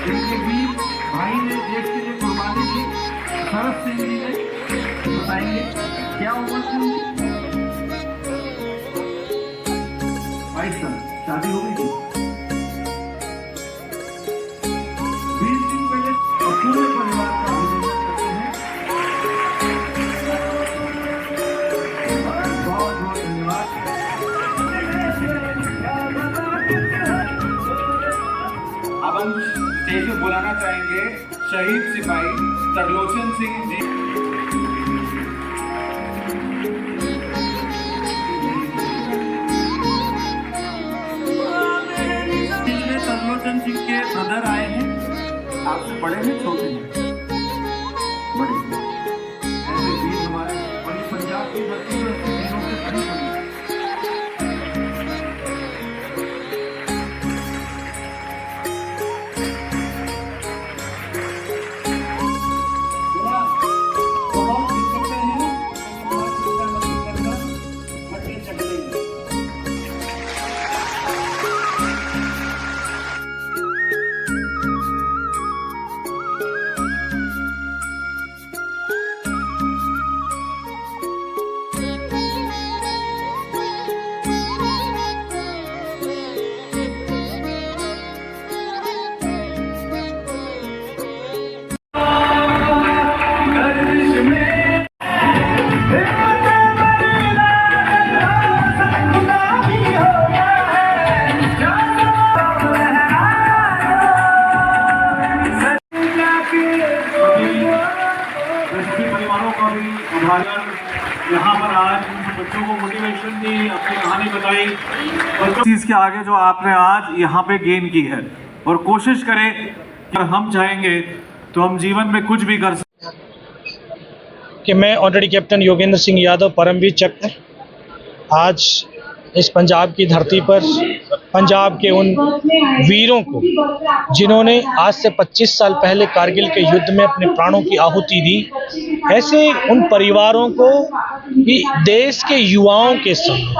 इनके वीर भाई ने देश के लिए कुर्बानी दी। शरद सिंह जी ने बताएंगे क्या उम्र थी उनकी? 22 साल। शादी हो गई थी। 20 दिन पहले पूरे परिवार का अभिनंदन करते हैं। बहुत बहुत धन्यवाद। अब हम स्टेज पे बुलाना चाहेंगे शहीद सिपाही तरलोचन सिंह जी। तरलोचन सिंह के ब्रदर आए हैं। आपसे बड़े हैं छोटे हैं? बड़े। ऐसे वीर हमारे बड़ी पंजाब की धरती पर ऐसे वीरों से खड़ी हुई है। बहुत दिक्कतें हैं, बहुत चिंता मत करना, हटे चलेंगे। परिवारों का भी आभार। यहाँ पर आज बच्चों को मोटिवेशन दी, अपनी कहानी बताई। और चीज़ के आगे जो आपने आज यहाँ पे गेन की है, और कोशिश करें कि हम चाहेंगे तो हम जीवन में कुछ भी कर सकते। कि मैं ऑलरेडी कैप्टन योगेंद्र सिंह यादव परमवीर चक्र आज इस पंजाब की धरती पर पंजाब के उन वीरों को जिन्होंने आज से 25 साल पहले कारगिल के युद्ध में अपने प्राणों की आहुति दी, ऐसे उन परिवारों को भी देश के युवाओं के संग,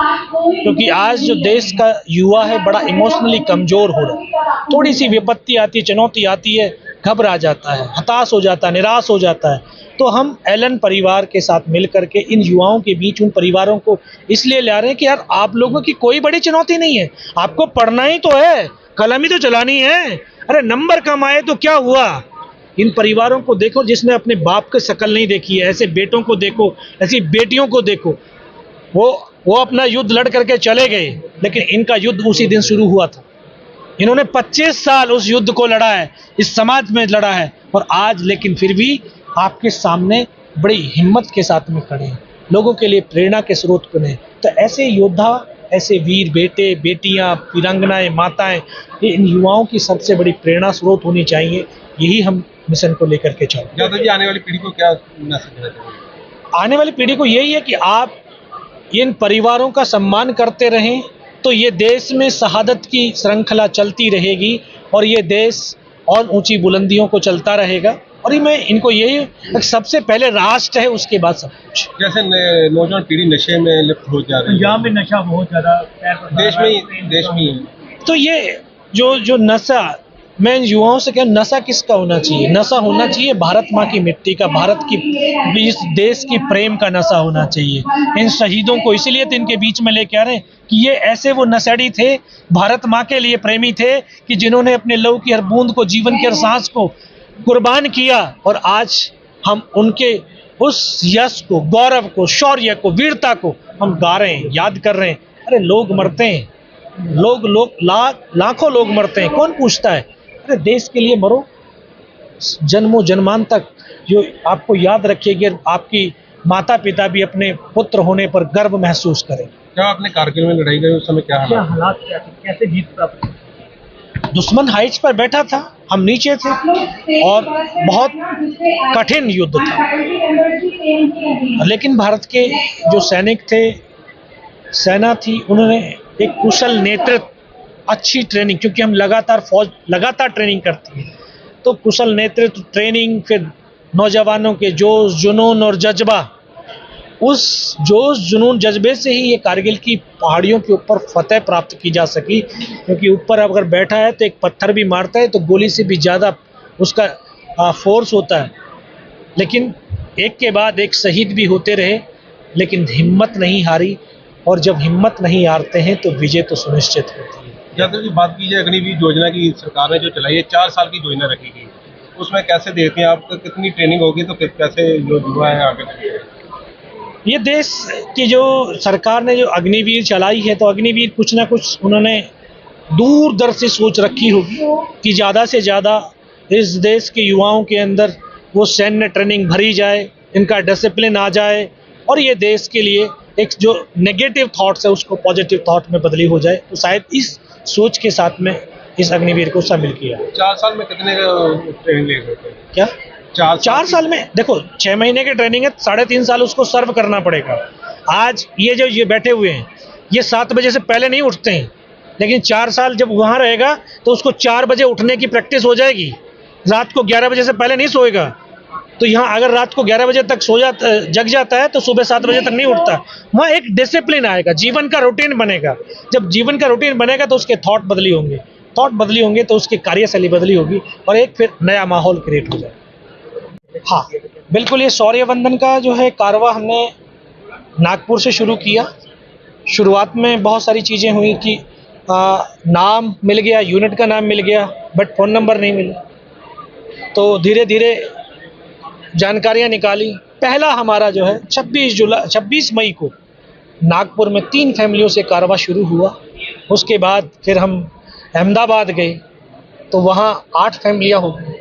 क्योंकि आज जो देश का युवा है बड़ा इमोशनली कमज़ोर हो रहा है। थोड़ी सी विपत्ति आती है, चुनौती आती है, घबरा जाता है, हताश हो जाता है, निराश हो जाता है। तो हम एलन परिवार के साथ मिल करके इन युवाओं के बीच उन परिवारों को इसलिए ला रहे हैं कि यार आप लोगों की कोई बड़ी चुनौती नहीं है, आपको पढ़ना ही तो है, कलम ही तो चलानी है। अरे नंबर कम आए तो क्या हुआ? इन परिवारों को देखो जिसने अपने बाप की शक्ल नहीं देखी है, ऐसे बेटों को देखो, ऐसी बेटियों को देखो। वो अपना युद्ध लड़ करके चले गए, लेकिन इनका युद्ध उसी दिन शुरू हुआ था। इन्होंने 25 साल उस युद्ध को लड़ा है, इस समाज में लड़ा है, और आज लेकिन फिर भी आपके सामने बड़ी हिम्मत के साथ में खड़े हैं, लोगों के लिए प्रेरणा के स्रोत बने। तो ऐसे योद्धा, ऐसे वीर बेटे बेटियां, वीरांगनाएं, माताएं, ये इन युवाओं की सबसे बड़ी प्रेरणा स्रोत होनी चाहिए। यही हम मिशन को लेकर के चल रहे हैं। यादव जी, आने वाली पीढ़ी को क्या मैसेज देना चाहिए? आने वाली पीढ़ी को यही है कि आप इन परिवारों का सम्मान करते रहें, तो ये देश में शहादत की श्रृंखला चलती रहेगी और ये देश और ऊंची बुलंदियों को चलता रहेगा। और मैं इनको यही, सबसे पहले राष्ट्र है, उसके बाद सब कुछ। जैसे नौजवान पीढ़ी नशे में लिप्त हो जा रही है, यहाँ पे नशा बहुत ज्यादा देश में ही है। तो ये जो नशा, मैं इन युवाओं से क्या, नशा किसका होना चाहिए? नशा होना चाहिए भारत माँ की मिट्टी का, भारत की, इस देश की प्रेम का नशा होना चाहिए। इन शहीदों को इसीलिए तो इनके बीच में लेके आ रहे हैं कि ये ऐसे वो नशेड़ी थे, भारत माँ के लिए प्रेमी थे, कि जिन्होंने अपने लहू की हर बूंद को, जीवन की हर सांस को कुर्बान किया। और आज हम उनके उस यश को, गौरव को, शौर्य को, वीरता को हम गा रहे हैं, याद कर रहे हैं। अरे लोग मरते हैं, लाखों लोग मरते हैं, कौन पूछता है? अरे देश के लिए मरो, जन्मों जन्मान तक जो आपको याद रखिएगी, आपकी माता पिता भी अपने पुत्र होने पर गर्व महसूस करें। क्या आपने कारगिल में लड़ाई करी, उस समय क्या हालात क्या थे, कैसे जीत प्राप्त? दुश्मन हाइट्स पर बैठा था, हम नीचे थे, और बहुत कठिन युद्ध था। लेकिन भारत के जो सैनिक थे, सेना थी, उन्होंने एक कुशल नेतृत्व, अच्छी ट्रेनिंग, क्योंकि हम लगातार ट्रेनिंग करती है, तो कुशल नेतृत्व, ट्रेनिंग, फिर नौजवानों के जोश, जुनून और जज्बा, उस जोश जुनून जज्बे से ही ये कारगिल की पहाड़ियों के ऊपर फतेह प्राप्त की जा सकी, क्योंकि ऊपर अगर बैठा है तो एक पत्थर भी मारता है तो गोली से भी ज़्यादा उसका फोर्स होता है। लेकिन एक के बाद एक शहीद भी होते रहे, लेकिन हिम्मत नहीं हारी, और जब हिम्मत नहीं हारते हैं तो विजय तो सुनिश्चित होती है। यादव जी, बात कीजिए अग्निवीर योजना की, सरकार ने जो चलाई है 4 साल की योजना रखी गई, उसमें कैसे देखते हैं आप, कितनी ट्रेनिंग होगी तो कैसे जो युवा है आगे बढ़ेंगे? ये देश की जो सरकार ने जो अग्निवीर चलाई है, तो अग्निवीर कुछ ना कुछ उन्होंने दूरदर्शी सोच रखी होगी कि ज़्यादा से ज़्यादा इस देश के युवाओं के अंदर वो सैन्य ट्रेनिंग भरी जाए, इनका डिसिप्लिन आ जाए, और ये देश के लिए एक जो नेगेटिव थॉट्स है उसको पॉजिटिव थॉट में बदली हो जाए। तो शायद इस सोच के साथ में इस अग्निवीर को शामिल किया। 4 साल में कितने ट्रेनिंग ले सकते हैं? क्या 4 की? साल में देखो 6 महीने की ट्रेनिंग है, 3.5 साल उसको सर्व करना पड़ेगा। आज ये बैठे हुए हैं, ये 7 बजे से पहले नहीं उठते हैं, लेकिन 4 साल जब वहाँ रहेगा तो उसको 4 बजे उठने की प्रैक्टिस हो जाएगी। रात को 11 बजे से पहले नहीं सोएगा, तो यहाँ अगर रात को 11 बजे तक जग जाता है तो सुबह 7 बजे तक नहीं उठता। वहाँ एक डिसिप्लिन आएगा, जीवन का रूटीन बनेगा। जब जीवन का रूटीन बनेगा तो उसके थॉट बदली होंगे तो उसकी कार्यशैली बदली होगी, और एक फिर नया माहौल क्रिएट हो जाएगा। हाँ बिल्कुल, ये शौर्य वंदन का जो है कारवा हमने नागपुर से शुरू किया। शुरुआत में बहुत सारी चीज़ें हुई कि नाम मिल गया, यूनिट का नाम मिल गया, बट फ़ोन नंबर नहीं मिला। तो धीरे धीरे जानकारियाँ निकाली। पहला हमारा जो है 26 मई को नागपुर में 3 फैमिलियों से कारवा शुरू हुआ। उसके बाद फिर हम अहमदाबाद गए तो वहाँ 8 फैमिलियाँ हो गई।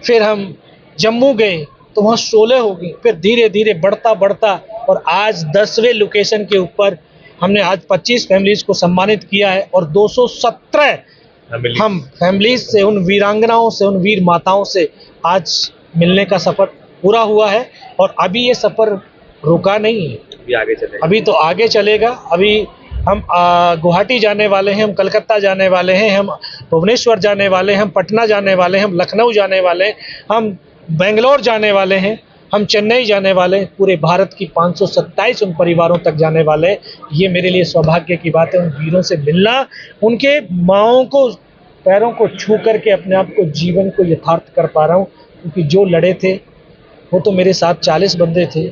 फिर हम जम्मू गए तो वहाँ 16 हो गई। फिर धीरे धीरे बढ़ता और आज 10वें लोकेशन के ऊपर हमने आज 25 फैमिलीज़ को सम्मानित किया है, और 217 हम फैमिलीज से, उन वीरांगनाओं से, उन वीर माताओं से आज मिलने का सफ़र पूरा हुआ है। और अभी ये सफ़र रुका नहीं है, अभी तो आगे चलेगा। अभी हम गुवाहाटी जाने वाले हैं, हम कलकत्ता जाने वाले हैं, हम भुवनेश्वर जाने वाले हैं, हम पटना जाने वाले हैं, हम लखनऊ जाने वाले हैं, हम बेंगलोर जाने वाले हैं, हम चेन्नई जाने वाले हैं। पूरे भारत की 527 उन परिवारों तक जाने वाले हैं। ये मेरे लिए सौभाग्य की बात है, उन वीरों से मिलना, उनके माँओं को, पैरों को छू करके अपने आप को, जीवन को यथार्थ कर पा रहा हूँ। क्योंकि जो लड़े थे वो तो मेरे साथ 40 बंदे थे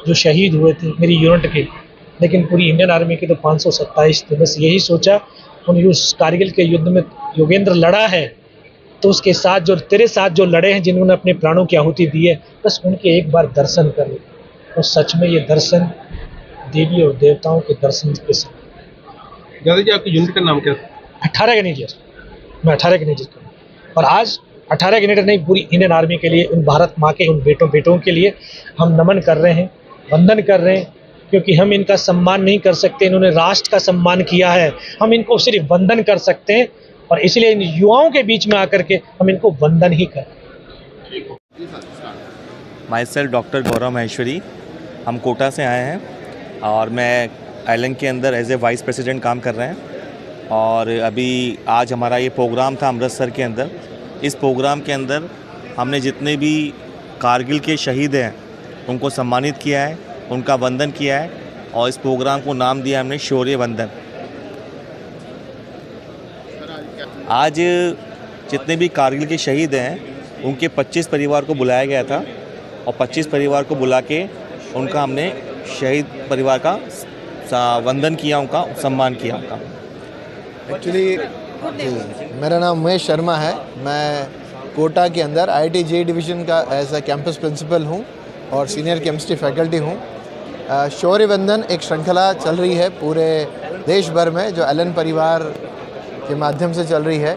जो शहीद हुए थे मेरी यूनिट के, लेकिन पूरी इंडियन आर्मी के तो 527 थे। बस यही सोचा, उन कारगिल के युद्ध में योगेंद्र लड़ा है तो उसके साथ जो तेरे साथ जो लड़े हैं, जिन्होंने अपने प्राणों की आहुति दी है, बस उनके एक बार दर्शन कर लो। और सच में ये दर्शन देवी और देवताओं के दर्शन के साथ। यादव जी, आपकी यूनिट का नाम क्या है? 18 ग्रेनेडियर। मैं 18 ग्रेनेडियर का, और आज 18 ग्रेनेडियर नहीं, पूरी इंडियन आर्मी के लिए, उन भारत माँ के उन बेटों के लिए हम नमन कर रहे हैं, वंदन कर रहे हैं। क्योंकि हम इनका सम्मान नहीं कर सकते, इन्होंने राष्ट्र का सम्मान किया है, हम इनको सिर्फ वंदन कर सकते हैं। और इसलिए इन युवाओं के बीच में आकर के हम इनको वंदन ही करें। माई सेल्फ डॉक्टर गौरव महेश्वरी, हम कोटा से आए हैं और मैं आइलैंड के अंदर एज ए वाइस प्रेसिडेंट काम कर रहे हैं। और अभी आज हमारा ये प्रोग्राम था अमृतसर के अंदर। इस प्रोग्राम के अंदर हमने जितने भी कारगिल के शहीद हैं उनको सम्मानित किया है, उनका वंदन किया है, और इस प्रोग्राम को नाम दिया हमने शौर्य वंदन। आज जितने भी कारगिल के शहीद हैं उनके 25 परिवार को बुलाया गया था, और 25 परिवार को बुला के उनका हमने शहीद परिवार का वंदन किया, उनका सम्मान किया उनका। एक्चुअली मेरा नाम महेश शर्मा है। मैं कोटा के अंदर IIT-JEE डिवीज़न का एज ए कैंपस प्रिंसिपल हूँ और सीनियर केमिस्ट्री फैकल्टी हूँ। शौर्य वंदन एक श्रृंखला चल रही है पूरे देश भर में, जो एलन परिवार के माध्यम से चल रही है।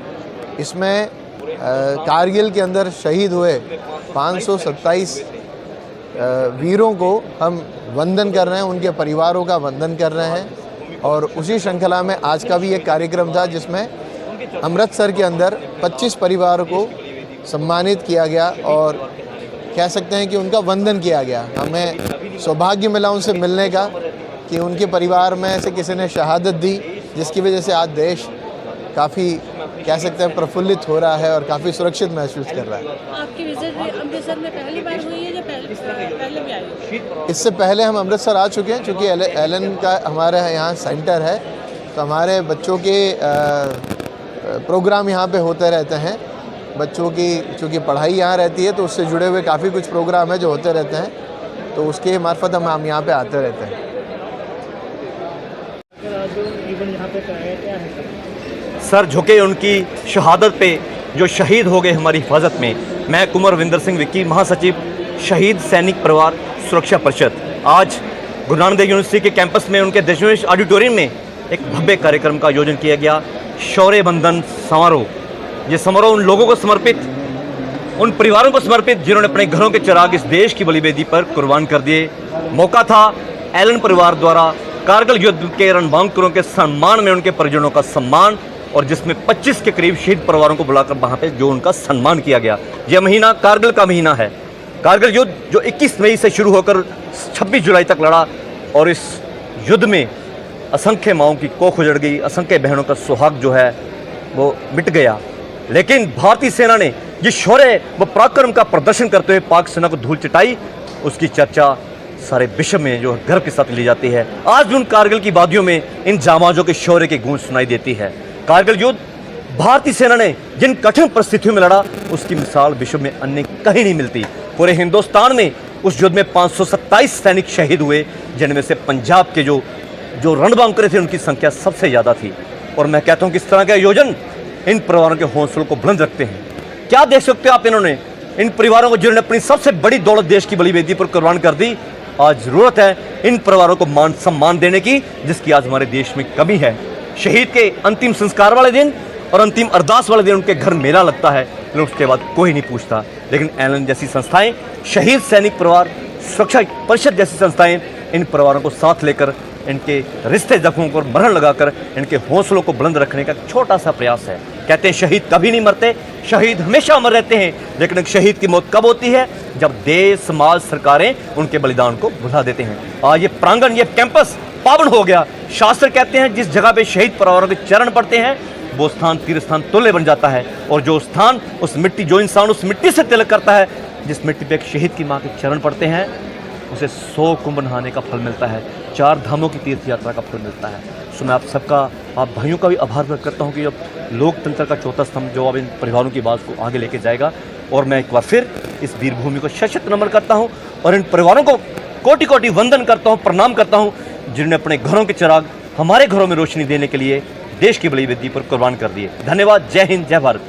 इसमें कारगिल के अंदर शहीद हुए 527 वीरों को हम वंदन कर रहे हैं, उनके परिवारों का वंदन कर रहे हैं। और उसी श्रृंखला में आज का भी एक कार्यक्रम था जिसमें अमृतसर के अंदर 25 परिवारों को सम्मानित किया गया और कह सकते हैं कि उनका वंदन किया गया। हमें सौभाग्य मिला उनसे मिलने का कि उनके परिवार में से किसी ने शहादत दी, जिसकी वजह से आज देश काफ़ी कह सकते हैं प्रफुल्लित हो रहा है और काफ़ी सुरक्षित महसूस कर रहा है। आपकी विजिट अमृतसर में पहली बार हुई है या पहले भी आई है? इससे पहले हम अमृतसर आ चुके हैं, चूँकि एलन का हमारे यहाँ सेंटर है, तो हमारे बच्चों के प्रोग्राम यहाँ पे होते रहते हैं। बच्चों की चूँकि पढ़ाई यहाँ रहती है, तो उससे जुड़े हुए काफ़ी कुछ प्रोग्राम है जो होते रहते हैं, तो उसके मार्फत हम यहाँ पे आते रहते हैं। सर झुके उनकी शहादत पे जो शहीद हो गए हमारी हिफाजत में। मैं कुंवर विंदर सिंह विक्की, महासचिव शहीद सैनिक परिवार सुरक्षा परिषद। आज गुरु नानक देव यूनिवर्सिटी के कैंपस में उनके दशमेश ऑडिटोरियम में एक भव्य कार्यक्रम का आयोजन किया गया, शौर्य बंधन समारोह। ये समारोह उन लोगों को समर्पित, उन परिवारों को समर्पित जिन्होंने अपने घरों के चिराग इस देश की बलिवेदी पर कुर्बान कर दिए। मौका था एलन परिवार द्वारा कारगिल युद्ध के रणबांकुरों के सम्मान में उनके परिजनों का सम्मान, और जिसमें 25 के करीब शहीद परिवारों को बुलाकर वहाँ पे जो उनका सम्मान किया गया। यह महीना कारगिल का महीना है। कारगिल युद्ध जो 21 मई से शुरू होकर 26 जुलाई तक लड़ा, और इस युद्ध में असंख्य माओं की कोख उजड़ गई, असंख्य बहनों का सुहाग जो है वो मिट गया। लेकिन भारतीय सेना ने जिस शौर्य व पराक्रम का प्रदर्शन करते हुए पाक सेना को धूल चटाई, उसकी चर्चा सारे विश्व में जो गर्व के साथ ली जाती है। आज भी उन कारगिल की वादियों में इन जांबाजों के शौर्य की गूंज सुनाई देती है। कारगिल युद्ध भारतीय सेना ने जिन कठिन परिस्थितियों में लड़ा, उसकी मिसाल विश्व में अन्य कहीं नहीं मिलती। पूरे हिंदुस्तान में उस युद्ध में 527 सैनिक शहीद हुए, जिनमें से पंजाब के जो रणबांकुरे थे उनकी संख्या सबसे ज़्यादा थी। और मैं कहता हूँ कि इस तरह के आयोजन इन परिवारों के हौसलों को बुलंद रखते हैं। क्या देख सकते हो आप, इन्होंने इन परिवारों को जिन्होंने अपनी सबसे बड़ी दौलत देश की बलिवेदी पर कुर्बान कर दी, आज ज़रूरत है इन परिवारों को मान सम्मान देने की, जिसकी आज हमारे देश में कमी है। शहीद के अंतिम संस्कार वाले दिन और अंतिम अरदास वाले दिन उनके घर मेला लगता है, लेकिन उसके बाद कोई नहीं पूछता। लेकिन एलन जैसी संस्थाएं, शहीद सैनिक परिवार सुरक्षा परिषद जैसी संस्थाएं इन परिवारों को साथ लेकर, इनके रिश्ते जख्मों पर मरहम लगाकर इनके हौसलों को बुलंद रखने का छोटा सा प्रयास है। कहते हैं शहीद कभी नहीं मरते, शहीद हमेशा अमर रहते हैं। लेकिन एक शहीद की मौत कब होती है? जब देश, समाज, सरकारें उनके बलिदान को भुला देते हैं। आज ये प्रांगण, ये कैंपस पावन हो गया। शास्त्र कहते हैं जिस जगह पे शहीद परिवारों के चरण पड़ते हैं, वो स्थान तीर्थ स्थान तुल्य बन जाता है। और जो स्थान, उस मिट्टी, जो इंसान उस मिट्टी से तिलक करता है, जिस मिट्टी पे एक शहीद की माँ के चरण पड़ते हैं, उसे 100 कुंभ नहाने का फल मिलता है, 4 धामों की तीर्थ यात्रा का फल मिलता है। सो मैं आप सबका, आप भाइयों का भी आभार व्यक्त करता हूँ कि अब लोकतंत्र का चौथा स्तंभ जो अब इन परिवारों की बात को आगे लेके जाएगा। और मैं एक बार फिर इस वीर भूमि को शत नमन करता हूँ और इन परिवारों को कोटि कोटि वंदन करता हूँ, प्रणाम करता हूँ, जिन्होंने अपने घरों के चिराग हमारे घरों में रोशनी देने के लिए देश की बलिवेदी पर कुर्बान कर दिए। धन्यवाद। जय हिंद, जय भारत।